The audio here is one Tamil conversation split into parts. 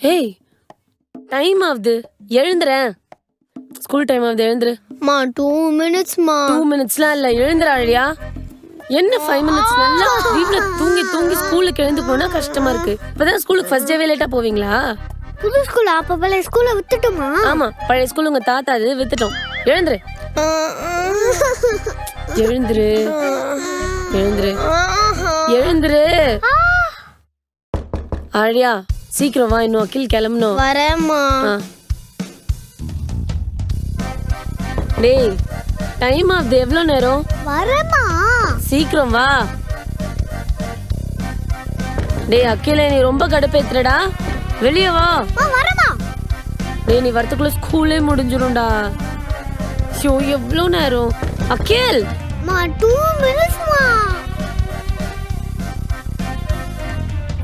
ஏய் டைம் ஆகுது, எழுந்துறேன். ஸ்கூல் டைம் ஆகுது, எழுந்துரு. மா 2 மினிட்ஸ்மா. 2 மினிட்ஸ்லாம் இல்ல, எழுந்துறா அழியா. என்ன 5 மினிட்ஸ்? நல்லா வீட்ல தூங்கி தூங்கி ஸ்கூலுக்கு எழுந்து போனா கஷ்டமா இருக்கு. இப்பதான் ஸ்கூலுக்கு ஃபர்ஸ்ட் டேவே லேட்டா போவீங்களா? புது ஸ்கூல் அப்ப பழைய ஸ்கூல்ல விட்டுட்டோமா? ஆமா, பழைய ஸ்கூல் உங்க தாத்தா அது வித்துட்டோம். எழுந்துரு எழுந்துரு எழுந்துரு எழுந்துரு. ஆழியா சீக்கிரம் வா, இன்னும் அகில் கிளம்பணும். வரேம்மா. டேய் டைம் ஆகுது, எவ்வளவு நேரம்? வரேம்மா. சீக்கிரம் வா. டேய் அகில, நீ ரொம்ப கடுப்பேத்துறடா, வெளியே வா. வரேம்மா. டேய் நீ வரதுக்குள்ள ஸ்கூலே முடிஞ்சிரும்டா. ஐயோ எவ்வளவு நேரம் அகில்? 2 மினிட்ஸ்மா.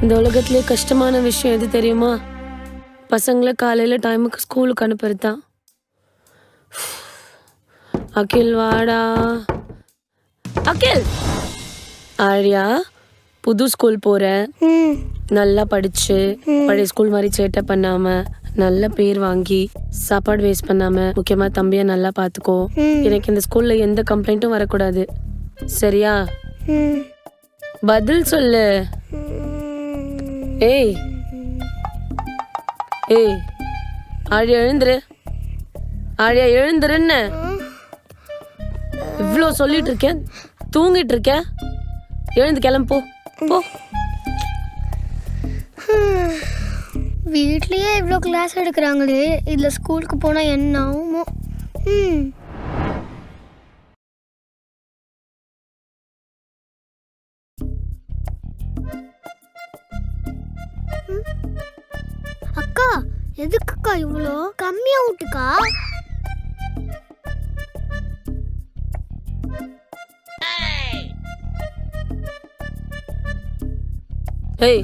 இந்த உலகத்திலே கஷ்டமான விஷயம் எது தெரியுமா? பசங்களை காலையில டைமுக்கு ஸ்கூலுக்கு அனுப்புறது தான். அகில் வாடா. அகில். ஆழியா புது ஸ்கூல் போற, நல்லா படிச்சு பழைய ஸ்கூல் மாதிரி சேட்டை பண்ணாம நல்ல பேர் வாங்கி சாப்பாடு வேஸ்ட் பண்ணாம, முக்கியமா தம்பிய நல்லா பாத்துக்கோ. எனக்கு இந்த ஸ்கூல்ல எந்த கம்ப்ளைண்ட்டும் வரக்கூடாது, சரியா? பதில் சொல்லு. ஏய் ஏய் ஆழியா எழுந்துரு. ஆழியா எழுந்துருன்னு இவ்ளோ சொல்லிட்டு இருக்கேன், தூங்கிட்டு இருக்கேன். எழுந்து கிளம்பு போ. வீட்லயே இவ்வளோ கிளாஸ் எடுக்கிறாங்களே, இதுல ஸ்கூலுக்கு போனா என்ன ஆகுமோ? அக்கா எதுக்குக்கா இவ்வளோ கம்மியா விட்டுக்கா? ஏய்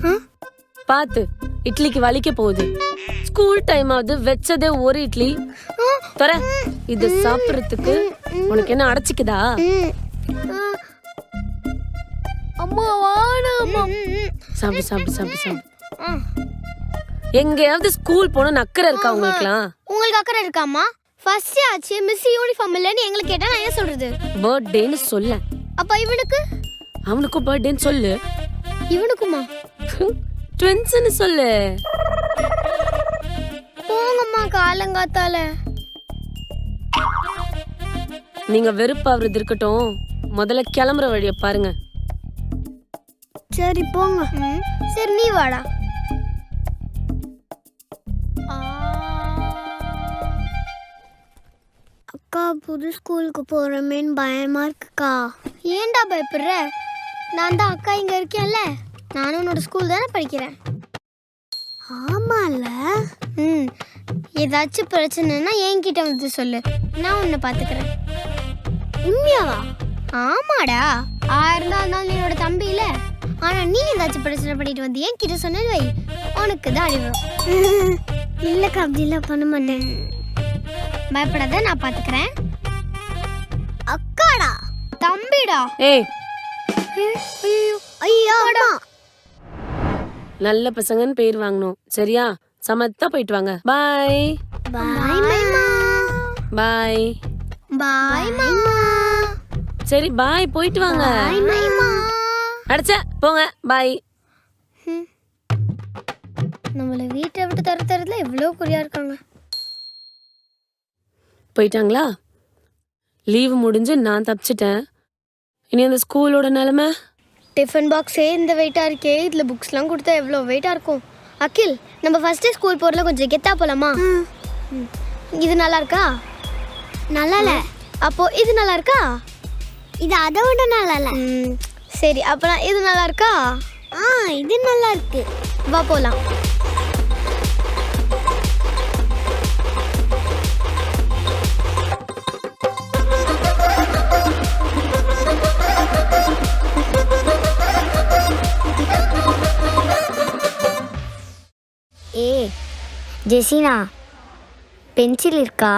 பாத்து, இட்லிக்கு வலிக்க போகுது. ஸ்கூல் டைம் ஆகுது, வெச்சதே ஒரு இட்லி தர. இது சாப்பிடுறதுக்கு உனக்கு என்ன அடைச்சிக்குதா? அம்மா வாணாமா. சாப்பிடு சாப்பிடு சாப்பிடு சாப்பிடு. எங்கேயாவது ஸ்கூல் போன அக்கறை இருக்கா உங்களுக்குலாம்? உங்களுக்கு அக்கறை இருக்காமா? ஃபர்ஸ்ட் ஆச்சு மிஸ் யூனிஃபார்ம் இல்லன்னு எங்களை கேட்டா நான் என்ன சொல்றது? பர்த்டேன்னு சொல்ல. அப்ப இவனுக்கு? அவனுக்கும் பர்த்டேன்னு சொல்லு. இவனுக்குமா? ட்வின்ஸ்னு சொல்லு. போங்கம்மா காலங்காத்தால. நீங்க வெறுப்பாவது இருக்கட்டும், முதல்ல கிளம்புற வழிய பாருங்க. சரி போங்க. சரி நீ வாடா. அக்கா புது ஸ்கூலுக்கு போறமேன்னு பயமா இருக்குக்கா. ஏன்டா பயப்படுற? நான் தான் அக்கா இங்க இருக்கேன்ல, நானும் உன்னோட ஸ்கூல் தானே படிக்கிறேன். ஆமால. ஏதாச்சும் பிரச்சனைனா என்கிட்ட வந்து சொல்லு, நான் உன்னை பாத்துக்கிறேன். உண்மையாவா? ஆமாடா. இருந்தாலும் நீ என்னோட தம்பி இல்ல. ஆனா நீ ஏதாச்சும் பிரச்சனை பண்ணிட்டு வந்து என்கிட்ட சொன்னது வை, உனக்கு தான் அடிவிடும். இல்லக்கா அப்படிலாம் பண்ண மாட்டேன். பயப்படாத, நான் பாத்துக்கிறேன். அக்காடா தம்பிடா. ஏய் ஐயோ அம்மா. நல்ல பசங்கன்னு பேர் வாங்கணும், சரியா? சமத்தா போயிட்டு வாங்க. பாய் பாய் மைமா. பாய் பாய் மைமா. சரி பாய், போயிட்டு வாங்க. பாய் மைமா. அடச்சே போங்க, பாய். நம்மள வீட்டை விட்டு தரதுல எவ்வளவு குறியா இருக்காங்க. போயிட்டாங்களா? லீவு முடிஞ்சு நான் தப்பிச்சிட்டேன். இனி அந்த ஸ்கூலோட நிலைமை. டிஃபன் பாக்ஸே இந்த வெயிட்டா இருக்கே, இதுல புக்ஸ்லாம் கொடுத்தா எவ்வளோ வெயிட்டா இருக்கும். அகில், நம்ம ஃபர்ஸ்ட் டே ஸ்கூல் போறதுல கொஞ்சம் கெத்தா போலாமா? இது நல்லா இருக்கா? நல்லா இல்ல. அப்போ இது நல்லா இருக்கா? இது அதை விட நல்லா இல்ல. சரி அப்பனா இது நல்லா இருக்கா? இது நல்லா இருக்கு. வா போலாம். ஜெசினா, பென்சில் இருக்கா?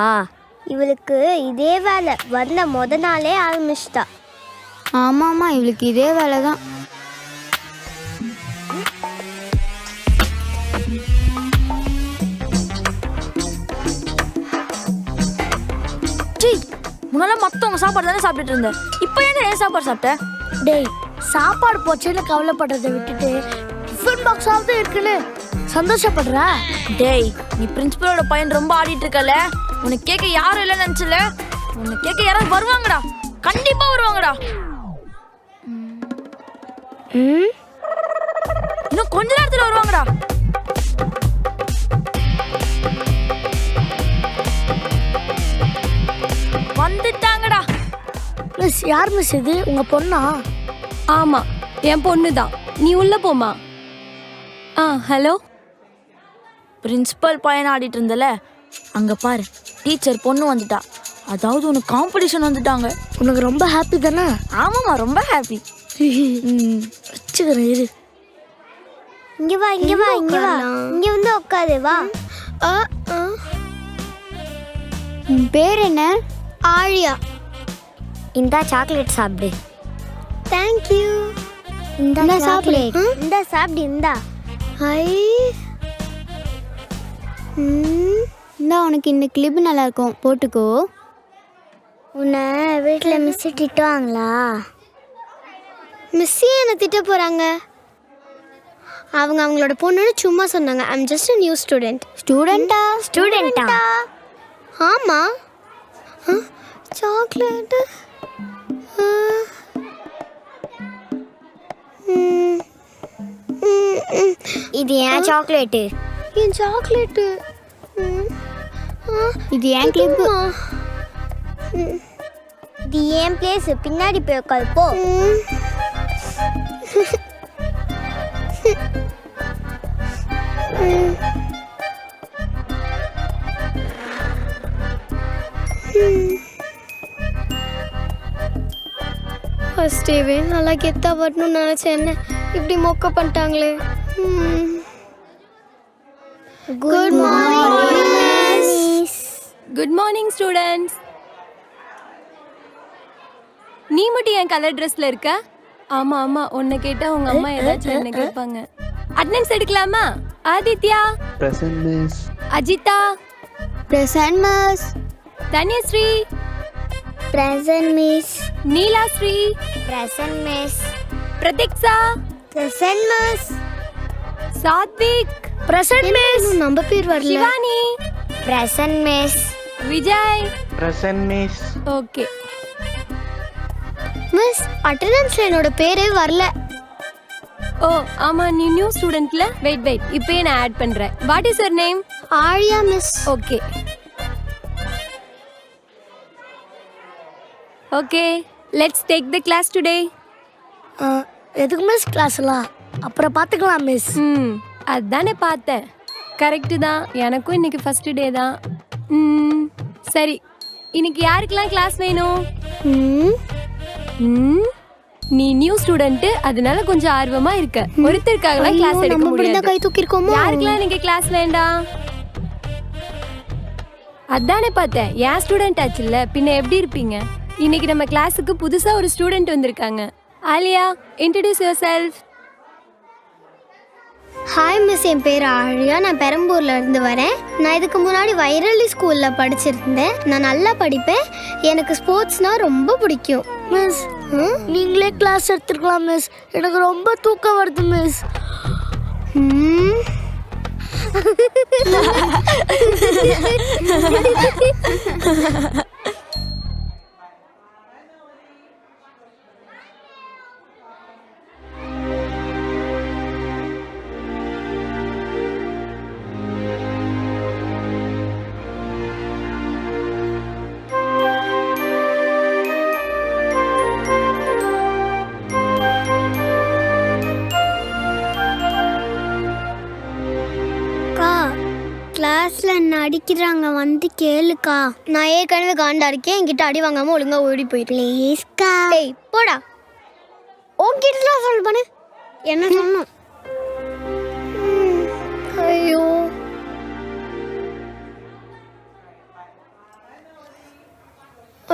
இவளுக்கு இதே வேலை வந்த முத நாளே ஆரம்பிச்சிட்டா. ஆமாம்மா, இவளுக்கு இதே வேலை தான். முன்னால மத்தவங்க சாப்பாடு தானே சாப்பிட்டுட்டு இருந்தேன். இப்போ என்ன ஏன் சாப்பாடு சாப்பிட்ட? டேய் சாப்பாடு போச்சுன்னு கவலைப்படுறதை விட்டுட்டு டிஃபன் பாக்ஸ் ஆவது இருக்குன்னு சந்தோஷப்படுறா. டேய் நீ பிரின்சிபலோட பையன் ரொம்ப ஆடிட்டு இருக்கல. உன்னை கேட்க யாரும் இல்லைன்னு நினைச்சல. உன்னை கேட்க யாராவது வருவாங்கடா, கண்டிப்பா வருவாங்கடா. இன்னும் கொஞ்ச நேரத்துல வருவாங்கடா. வந்துட்டாங்கடா. மிஸ் யார் மிஸ் இது? உங்க பொண்ணா? ஆமா, என் பொண்ணு தான். நீ உள்ள போமா. ஹலோ. பிரின்சிபல் பையன் ஆடிட்டு இருந்தல, அங்க பாரு டீச்சர் பொண்ணு வந்துட்டா. அதாவது உனக்கு காம்படிஷன் வந்துட்டாங்க. உனக்கு ரொம்ப ஹாப்பி தானே? ஆமாமா, ரொம்ப ஹாப்பி. வச்சுக்கிறேன் இரு. இங்க வா இங்க வா இங்க வா, இங்க வந்து உட்காரு வா. உன் பேர் என்ன? ஆழியா. இந்தா சாக்லேட் சாப்பிடு. தேங்க்யூ. இந்த சாக்லேட் இந்த சாப்பிடு. ஐ இந்தா உனக்கு இந்த கிளிப் நல்லா இருக்கும், போட்டுக்கோ. உன்னை வீட்டில் மிஸ் திட்டுவாங்களா? மிஸ்ஸே என்ன திட்ட போறாங்க. அவங்க அவங்களோட பொண்ணுன்னு சும்மா சொன்னாங்க. I'm just a new student. ஸ்டூடெண்டா? ஆமா. சாக்லேட். இது ஏன் சாக்லேட்டு? என் சாக்லேட்டு. இது ஏன் கிளிப்? இது ஏன் பிளேஸ், பின்னாடி போய் உட்காரு போ. ஃபர்ஸ்ட் டேவே நல்லா கெத்தா வரணும்னு நினச்சேன். என்ன இப்படி மொக்க பண்ணிட்டாங்களே. Good morning. Good morning students. நீ மட்டும் என் கலர் ட்ரெஸ்ல இருக்க? ஆமா ஆமா, உன்னை கேட்டா உங்க அம்மா ஏதாச்சும் என்ன கேட்பாங்க. அட்டெண்டன்ஸ் எடுக்கலாமா? Aditya present miss. Ajitha present miss. Dhanyashree present miss. Neelashree present miss. Pratiksha present miss. Sathvik present miss. நம்ம பேர் வரல. Shivani present miss. Vijay present miss. Okay miss அட்டெண்டன்ஸ்ல என்னோட பேரே வரல. ஓ ஆமா, நீ நியூ ஸ்டூடெண்ட்ல. வெயிட் இப்பயே நான் ஆட் பண்றேன். What is your name? Aaliya miss. Okay okay, let's take the class today. எதுக்கு மிஸ் கிளாஸ்லாம்? அப்புறம் பார்த்துக்கலாம் மிஸ். அதானே பார்த்தேன். கரெக்டு தான், எனக்கும் இன்னைக்கு ஃபர்ஸ்ட் டே தான். சரி, இன்னைக்கு யாருக்கெல்லாம் கிளாஸ் வேணும்? நீ நியூ ஸ்டூடெண்ட், அதனால கொஞ்சம் ஆர்வமா இருக்க. ஒருத்தருக்காகலாம் கிளாஸ் எடுக்க முடியாது. கை தூக்கி இருக்கோமா? யாருக்கெல்லாம் இன்னைக்கு கிளாஸ் வேண்டாம்? அதானே பார்த்தேன், என் ஸ்டூடெண்ட் ஆச்சுல்ல, பின்ன எப்படி இருப்பீங்க? இன்னைக்கு நம்ம கிளாஸுக்கு புதுசா ஒரு ஸ்டூடெண்ட் வந்திருக்காங்க. Aaliya, introduce yourself. Hi miss, என் பேர் ஆழியா. நான் பெரம்பூர்ல இருந்து வரேன். நான் இதுக்கு முன்னாடி வைரலி ஸ்கூல்ல படிச்சிருந்தேன். நான் நல்லா படிப்பேன். எனக்கு ஸ்போர்ட்ஸ்னா ரொம்ப பிடிக்கும். மிஸ் நீங்களே கிளாஸ் எடுத்துக்கலாம் மிஸ். எனக்கு ரொம்ப தூக்கம் வருது மிஸ். கிளாஸ்ல என்ன அடிக்கிறாங்க, வந்து கேளுக்கா. நான் ஏற்கனவே காண்டா இருக்கேன். என்கிட்ட அடி வாங்காம ஒழுங்கா ஓடி போயிட்டு. ப்ளீஸ்க்கா. டேய் போடா. உன்கிட்ட சொல் பண்ணு. என்ன சொன்னோம்? ஐயோ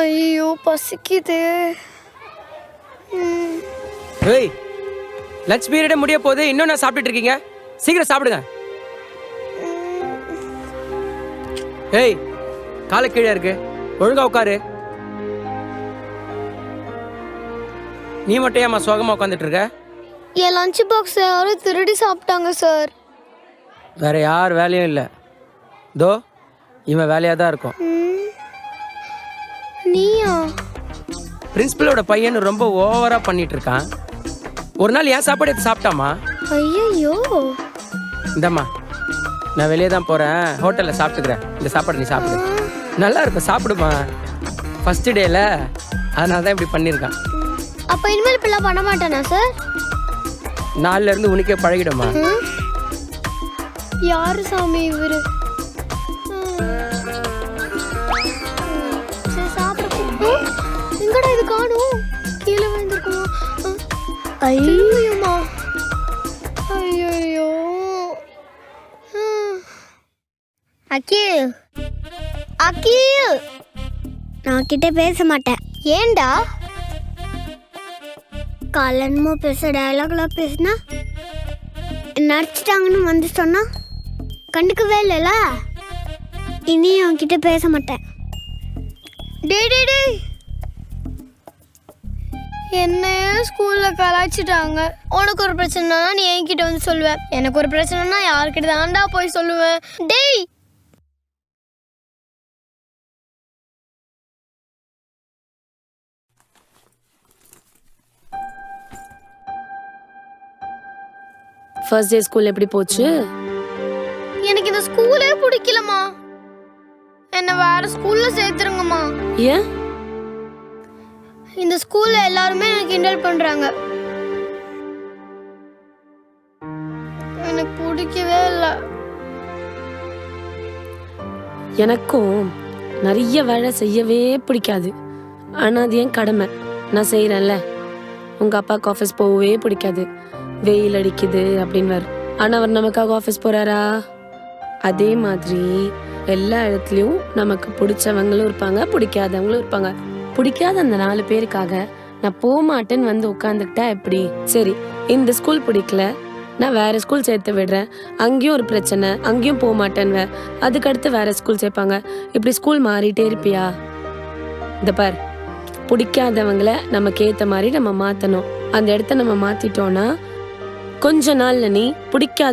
ஐயோ பசிக்குது. ஏய், லஞ்ச் பீரியடே முடிய போகுது, இன்னும் நான் சாப்பிட்டுட்டு இருக்கீங்க? சீக்கிரம் சாப்பிடுங்க. ஏய், காலை கீழே இருக்கு, ஒழுங்கா உட்காரு. நீ மட்டும் ஏம்மா சோகமாக உட்காந்துட்டு இருக்க? என் லஞ்ச் பாக்ஸ் யாரும் திருடி சாப்பிட்டாங்க சார். வேற யார் வேலையும் இல்லை. தோ இவன் வேலையாக தான் இருக்கும். நீயா? பிரின்சிபலோட பையன் ரொம்ப ஓவராக பண்ணிட்டு இருக்கான். ஒரு நாள் என் சாப்பாடு எடுத்து சாப்பிட்டாமா. ஐயோ, இந்தம்மா நான் வெளியே தான் போகிறேன், ஹோட்டலில் சாப்பிட்டுக்கிறேன். இந்த சாப்பாடு நீ சாப்பிடு, நல்லா இருக்கும், சாப்பிடுமா. ஃபஸ்ட்டு டேல அதனால தான் இப்படி பண்ணியிருக்கான். அப்ப இனிமேல் இப்பெல்லாம் பண்ண மாட்டானா சார்? நாளில் இருந்து உனக்கே பழகிடுமா. யாரு சாமி இவரு? சரி சாப்பிட. எங்கடா இது காணும்? கீழே விழுந்திருக்குமா? ஐயோமா, ஐயோ. அகில், அகில், நான் கிட்ட பேச மாட்டேன். ஏண்டா? காலன்மோ பேச டயலாக்லாம் பேசினா நடிச்சிட்டாங்கன்னு வந்து சொன்னா கண்டுக்கவே இல்லைல்ல. இனி அவன்கிட்ட பேச மாட்டேன். டே என்ன ஸ்கூல்ல கலாய்ச்சிட்டாங்க. உனக்கு ஒரு பிரச்சனைனா நீ என்கிட்ட வந்து சொல்லுவேன். எனக்கு ஒரு பிரச்சனைனா யார்கிட்ட தாண்டா போய் சொல்லுவேன்? டேய், ஃபர்ஸ்ட் டே ஸ்கூல் எப்படி போச்சு? எனக்கு இந்த ஸ்கூலே பிடிக்கலமா. என்ன வேற ஸ்கூல்ல சேர்த்துருங்கம்மா. ஏன்? இந்த ஸ்கூல்ல எல்லாருமே எனக்கு கிண்டல் பண்றாங்க. எனக்கு பிடிக்கவே இல்லை. எனக்கும் நிறைய வேலை செய்யவே பிடிக்காது. ஆனால் அது என் கடமை, நான் செய்கிறேன்ல. உங்கள் அப்பாவுக்கு ஆஃபீஸ் போகவே பிடிக்காது, வெயில் அடிக்குது அப்படின்னு வரும். ஆனால் அவர் நமக்காக ஆஃபீஸ் போகிறாரா? அதே மாதிரி எல்லா இடத்துலையும் நமக்கு பிடிச்சவங்களும் இருப்பாங்க, பிடிக்காதவங்களும் இருப்பாங்க. பிடிக்காத அந்த 4 பேருக்காக நான் போக மாட்டேன்னு வந்து உட்காந்துக்கிட்டா எப்படி? சரி, இந்த ஸ்கூல் பிடிக்கல, நான் வேற ஸ்கூல் சேர்த்து விடுறேன். அங்கேயும் ஒரு பிரச்சனை, அங்கேயும் போக மாட்டேன்வேன். அதுக்கடுத்து வேற ஸ்கூல் சேர்ப்பாங்க. இப்படி ஸ்கூல் மாறிட்டே இருப்பியா? இந்த பார், பிடிக்காதவங்களை நமக்கு ஏற்ற மாதிரி நம்ம மாற்றணும். அந்த இடத்த நம்ம மாற்றிட்டோன்னா கொஞ்ச நாள்ல நீ பிடிக்காத